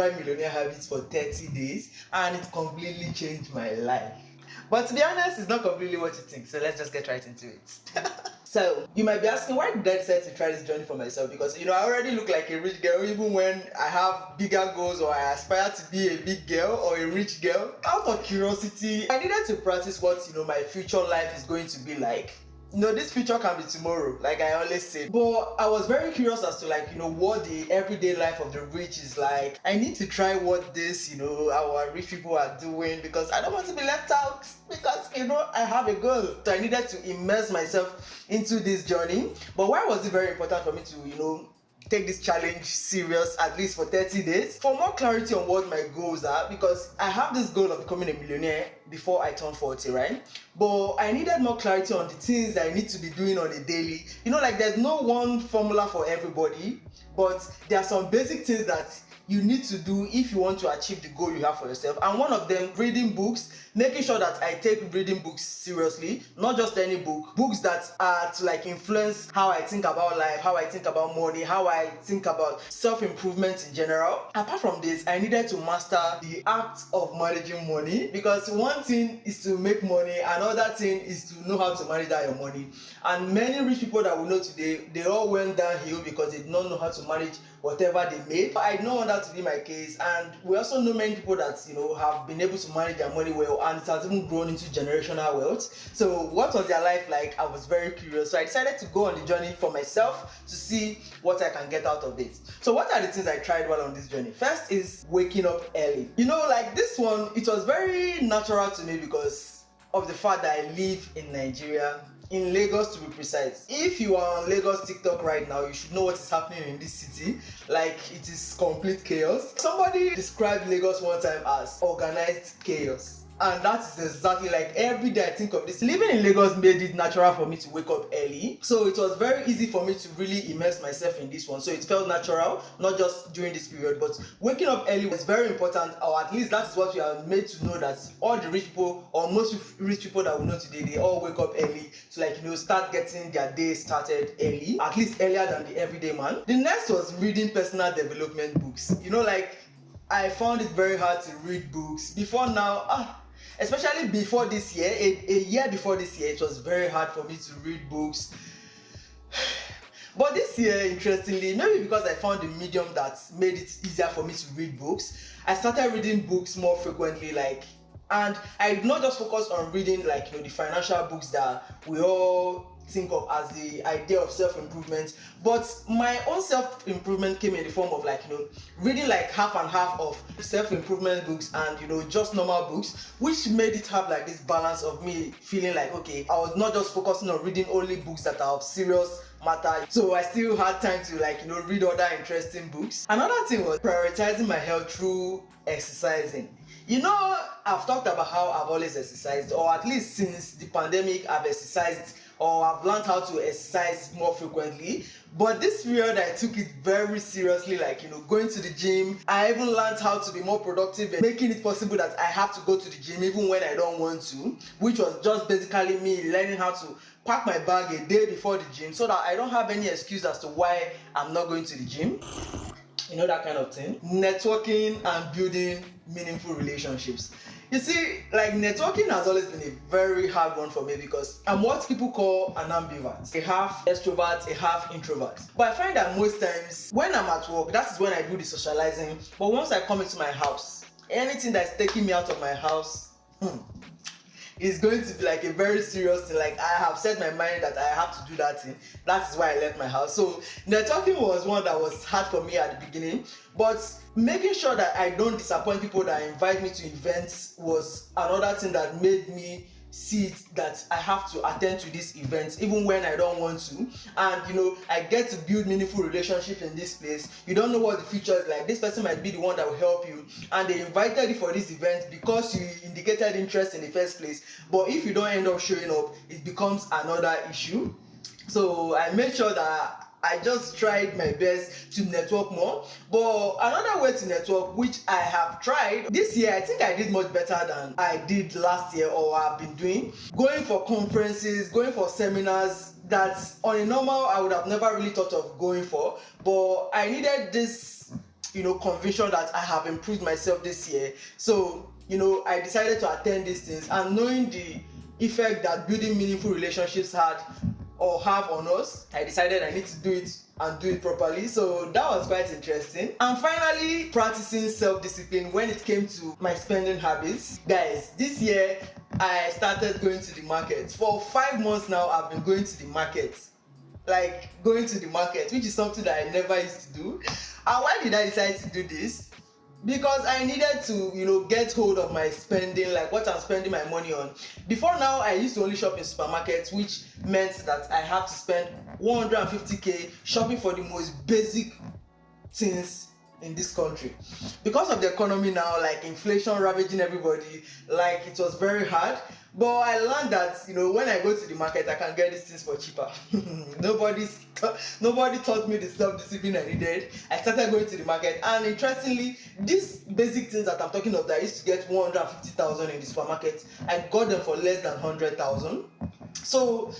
try Millionaire Habits for 30 days and it completely changed my life. But to be honest, it's not completely what you think, so let's just get right into it. So, you might be asking, why did I decide to try this journey for myself? Because, I already look like a rich girl even when I have bigger goals or I aspire to be a big girl or a rich girl. Out of curiosity, I needed to practice what, my future life is going to be like. This future can be tomorrow, like I always say. But I was very curious as to what the everyday life of the rich is like. I need to try what this, our rich people are doing because I don't want to be left out because, I have a goal. So I needed to immerse myself into this journey. But why was it very important for me to, take this challenge serious at least for 30 days? For more clarity on what my goals are, because I have this goal of becoming a millionaire before I turn 40, right? But I needed more clarity on the things that I need to be doing on a daily. There's no one formula for everybody, but there are some basic things that you need to do if you want to achieve the goal you have for yourself. And one of them, reading books, making sure that I take reading books seriously, not just any book, books that are to influence how I think about life, how I think about money, how I think about self-improvement in general. Apart from this, I needed to master the act of managing money, because one thing is to make money, another thing is to know how to manage that your money. And many rich people that we know today, they all went downhill because they did not know how to manage whatever they made. I don't want that to be my case, and we also know many people that have been able to manage their money well, and it has even grown into generational wealth. So what was their life like? I was very curious, so I decided to go on the journey for myself to see what I can get out of it. So what are the things I tried while on this journey? First is waking up early. This one, it was very natural to me because of the fact that I live in Nigeria, in Lagos to be precise. If you are on Lagos TikTok right now, you should know what is happening in this city. It is complete chaos. Somebody described Lagos one time as organized chaos. And that is exactly every day I think of this. Living in Lagos made it natural for me to wake up early. So it was very easy for me to really immerse myself in this one. So it felt natural, not just during this period, but waking up early was very important, or at least that's what we are made to know, that all the rich people, or most rich people that we know today, they all wake up early to start getting their day started early, at least earlier than the everyday man. The next was reading personal development books. I found it very hard to read books before now. Especially before this year, a year before this year, it was very hard for me to read books. But this year, interestingly, maybe because I found a medium that made it easier for me to read books, I started reading books more frequently, and I did not just focus on reading the financial books that we all think of as the idea of self-improvement, but my own self-improvement came in the form of reading half and half of self-improvement books and just normal books, which made it have this balance of me feeling okay, I was not just focusing on reading only books that are of serious matter, so I still had time to read other interesting books. Another thing was prioritizing my health through exercising. I've talked about how I've always exercised, or at least since the pandemic I've exercised, or I've learned how to exercise more frequently. But this period I took it very seriously, going to the gym. I even learned how to be more productive and making it possible that I have to go to the gym even when I don't want to, which was just basically me learning how to pack my bag a day before the gym so that I don't have any excuse as to why I'm not going to the gym. That kind of thing. Networking and building meaningful relationships. You see, networking has always been a very hard one for me because I'm what people call an ambivert. A half extrovert, a half introvert. But I find that most times when I'm at work, that is when I do the socializing. But once I come into my house, anything that's taking me out of my house, is going to be a very serious thing. I have set my mind that I have to do that thing. That is why I left my house. So networking was one that was hard for me at the beginning, but making sure that I don't disappoint people that invite me to events was another thing that made me see it that I have to attend to these events even when I don't want to. And I get to build meaningful relationships in this place. You don't know what the future is like. This person might be the one that will help you, and they invited you for this event because you indicated interest in the first place. But if you don't end up showing up, it becomes another issue. So I made sure that I just tried my best to network more. But another way to network, which I have tried this year, I think I did much better than I did last year or I've been doing. Going for conferences, going for seminars that on a normal I would have never really thought of going for. But I needed this conviction that I have improved myself this year. So, I decided to attend these things, and knowing the effect that building meaningful relationships had or have on us, I decided I need to do it and do it properly. So that was quite interesting. And finally, practicing self-discipline when it came to my spending habits. Guys, this year I started going to the market. For 5 months now, I've been going to the market. Like going to the market, which is something that I never used to do. And why did I decide to do this? Because I needed to, get hold of my spending, like what I'm spending my money on. Before now, I used to only shop in supermarkets, which meant that I have to spend 150k shopping for the most basic things in this country. Because of the economy now, like inflation ravaging everybody, like it was very hard. But I learned that when I go to the market, I can get these things for cheaper. Nobody taught me the self-discipline I needed. I started going to the market, and interestingly, these basic things that I'm talking of that I used to get 150,000 in the supermarket, I got them for less than 100,000. So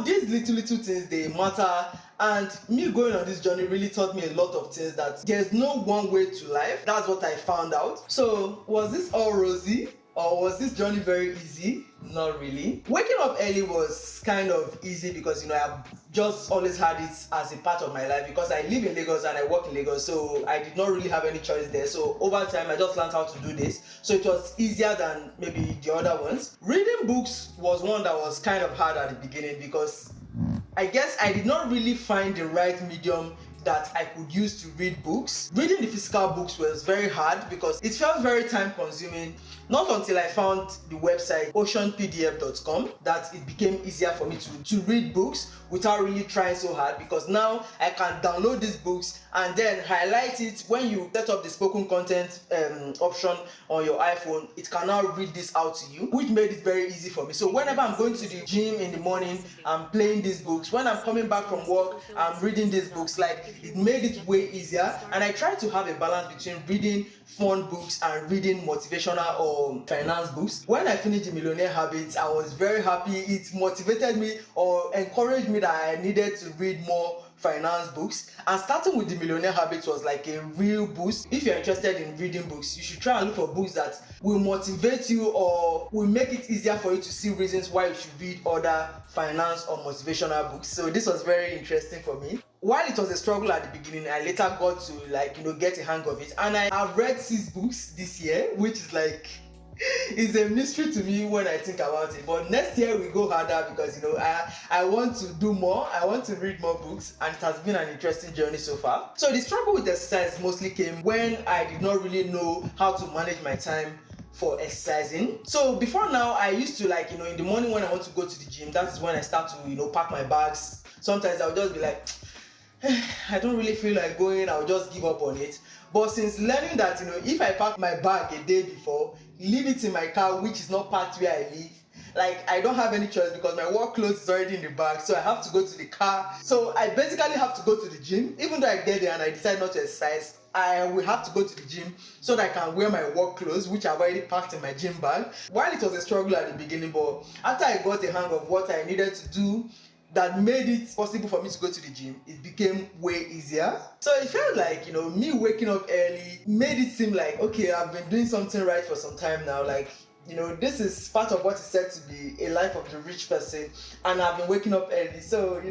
these little things, they matter. And me going on this journey really taught me a lot of things, that there's no one way to life. That's what I found out. So was this all rosy, or was this journey very easy? Not really. Waking up early was kind of easy because I've just always had it as a part of my life, because I live in Lagos and I work in Lagos, so I did not really have any choice there. So over time I just learned how to do this, so it was easier than maybe the other ones. Reading books was one that was kind of hard at the beginning, because I guess I did not really find the right medium that I could use to read books. Reading the physical books was very hard because it felt very time consuming. Not until I found the website oceanpdf.com that it became easier for me to read books without really trying so hard, because now I can download these books and then highlight it. When you set up the spoken content option on your iPhone, it can now read this out to you, which made it very easy for me. So whenever I'm going to the gym in the morning, I'm playing these books. When I'm coming back from work, I'm reading these books. Like, it made it way easier. And I try to have a balance between reading fun books and reading motivational or finance books. When I finished the Millionaire Habits, I was very happy. It motivated me or encouraged me that I needed to read more finance books, and starting with the Millionaire Habits was like a real boost. If you're interested in reading books, you should try and look for books that will motivate you or will make it easier for you to see reasons why you should read other finance or motivational books. So this was very interesting for me. While it was a struggle at the beginning, I later got to get a hang of it, and I have read 6 books this year, which is like it's a mystery to me when I think about it. But next year we go harder, because I want to do more. I want to read more books, and it has been an interesting journey so far. So the struggle with exercise mostly came when I did not really know how to manage my time for exercising. So before now, I used to in the morning when I want to go to the gym, that is when I start to pack my bags. Sometimes I'll just be like, I don't really feel like going, I'll just give up on it. But since learning that if I pack my bag a day before, leave it in my car, which is not parked where I live, I don't have any choice, because my work clothes is already in the bag, so I have to go to the car. So I basically have to go to the gym. Even though I get there and I decide not to exercise, I will have to go to the gym so that I can wear my work clothes, which I've already packed in my gym bag. While it was a struggle at the beginning, but after I got a hang of what I needed to do that made it possible for me to go to the gym, it became way easier. So it felt like me waking up early made it seem like, okay, I've been doing something right for some time now. This is part of what is said to be a life of the rich person, and I've been waking up early. So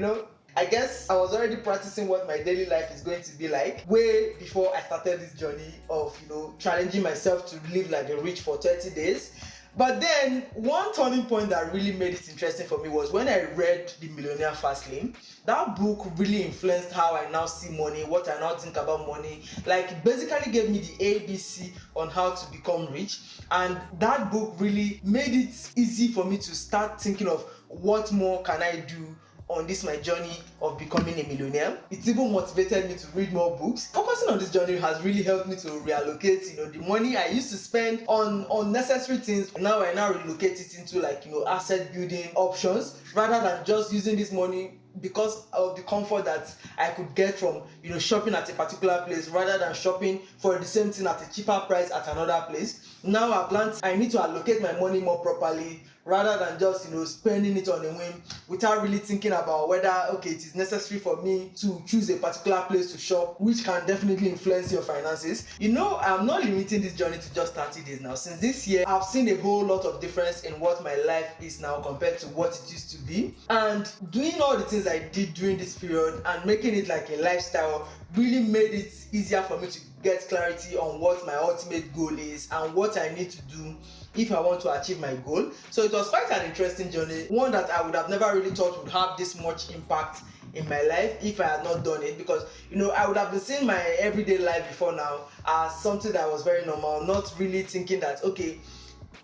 I guess I was already practicing what my daily life is going to be like way before I started this journey of challenging myself to live like the rich for 30 days. But then one turning point that really made it interesting for me was when I read The Millionaire Fast Lane. That book really influenced how I now see money, what I now think about money. It basically gave me the ABC on how to become rich. And that book really made it easy for me to start thinking of what more can I do on this my journey of becoming a millionaire. It even motivated me to read more books. Focusing on this journey has really helped me to reallocate the money I used to spend on unnecessary things. Now I relocate it into asset building options, rather than just using this money because of the comfort that I could get from shopping at a particular place, rather than shopping for the same thing at a cheaper price at another place. Now I need to allocate my money more properly rather than just spending it on a whim without really thinking about whether okay it is necessary for me to choose a particular place to shop, which can definitely influence your finances. I'm not limiting this journey to just 30 days now. Since this year, I've seen a whole lot of difference in what my life is now compared to what it used to be, and doing all the things I did during this period and making it like a lifestyle really made it easier for me to get clarity on what my ultimate goal is and what I need to do if I want to achieve my goal. So it was quite an interesting journey, one that I would have never really thought would have this much impact in my life if I had not done it, because I would have been seeing my everyday life before now as something that was very normal, not really thinking that okay,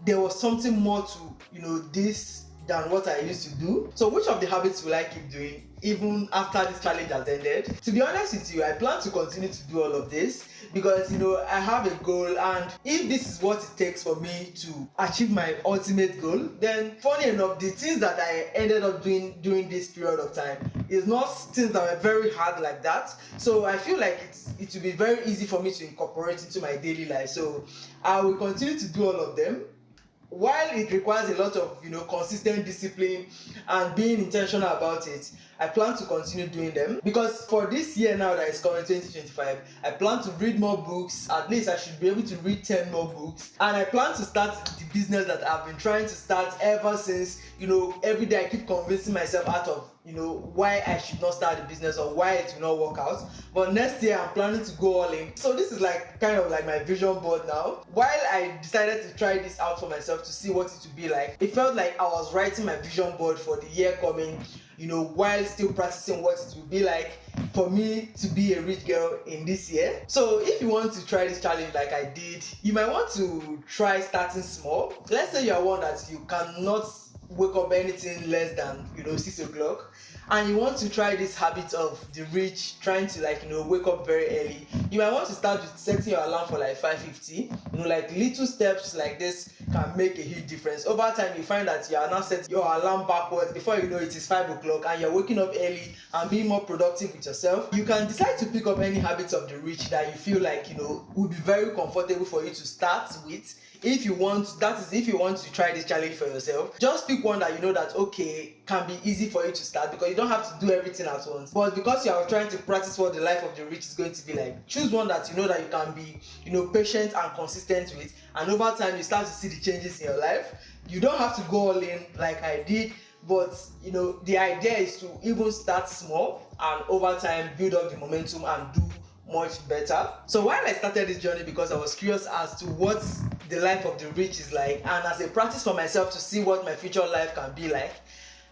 there was something more to this than what I used to do. So which of the habits will I keep doing even after this challenge has ended? To be honest with you, I plan to continue to do all of this because I have a goal, and if this is what it takes for me to achieve my ultimate goal, then funny enough, the things that I ended up doing during this period of time is not things that were very hard like that. So I feel like it will be very easy for me to incorporate into my daily life. So I will continue to do all of them. While it requires a lot of consistent discipline and being intentional about it, I plan to continue doing them, because for this year now that is coming, 2025, I plan to read more books. At least I should be able to read 10 more books, and I plan to start the business that I've been trying to start ever since. Every day I keep convincing myself out of why I should not start the business or why it will not work out. But next year I'm planning to go all in. So this is like kind of like my vision board now. While I decided to try this out for myself to see what it would be like, it felt like I was writing my vision board for the year coming, while still practicing what it would be like for me to be a rich girl in this year. So if you want to try this challenge like I did, you might want to try starting small. Let's say you are one that you cannot wake up anything less than 6 o'clock, and you want to try this habit of the rich, trying to wake up very early. You might want to start with setting your alarm for like 5:50. Like little steps like this can make a huge difference. Over time you find that you are now setting your alarm backwards. Before you know it is 5 o'clock and you're waking up early and being more productive with yourself. You can decide to pick up any habits of the rich that you feel like would be very comfortable for you to start with. If you want to try this challenge for yourself, just pick one that that okay can be easy for you to start, because you don't have to do everything at once. But because you are trying to practice what the life of the rich is going to be like, choose one that that you can be patient and consistent with, and over time you start to see the changes in your life. You don't have to go all in like I did, but the idea is to even start small and over time build up the momentum and do much better. So while I started this journey because I was curious as to what the life of the rich is like, and as a practice for myself to see what my future life can be like,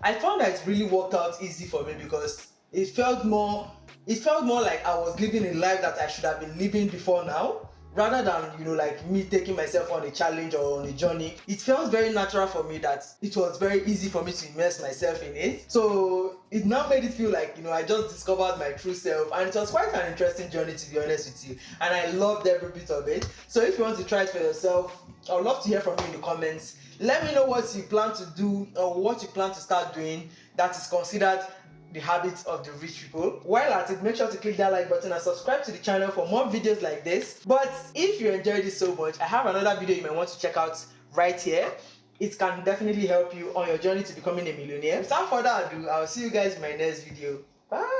I found that it really worked out easy for me, because it felt more like I was living a life that I should have been living before now, rather than like me taking myself on a challenge or on a journey. It felt very natural for me that it was very easy for me to immerse myself in it. So it now made it feel like I just discovered my true self, and it was quite an interesting journey, to be honest with you, and I loved every bit of it. So if you want to try it for yourself, I would love to hear from you in the comments. Let me know what you plan to do or what you plan to start doing that is considered the habits of the rich people. While at it, make sure to click that like button and subscribe to the channel for more videos like this. But if you enjoyed this so much, I have another video you might want to check out right here. It can definitely help you on your journey to becoming a millionaire. Without further ado, I'll see you guys in my next video. Bye.